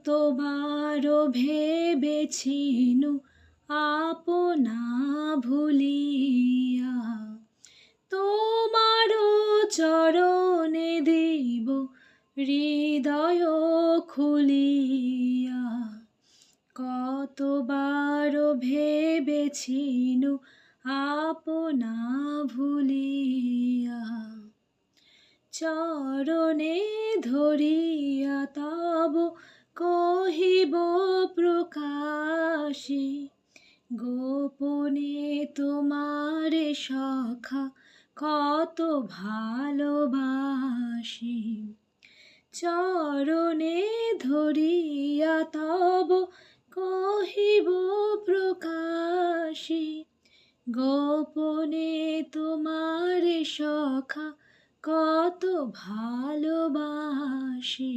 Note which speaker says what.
Speaker 1: কতবার ভেবেছিনু আপনা ভুলিয়া, তোমারও চরণে দিব হৃদয় খুলিয়া। কতবার ভেবেছিনু আপনা ভুলিয়া, চরণে ধরিয়া তব কহিব প্রকাশে, গোপনে তোমারে সখা কত ভালোবাসি। চরণে ধরিয়া তব কহিব প্রকাশে, গোপনে তোমারে সখা কত ভালোবাসি।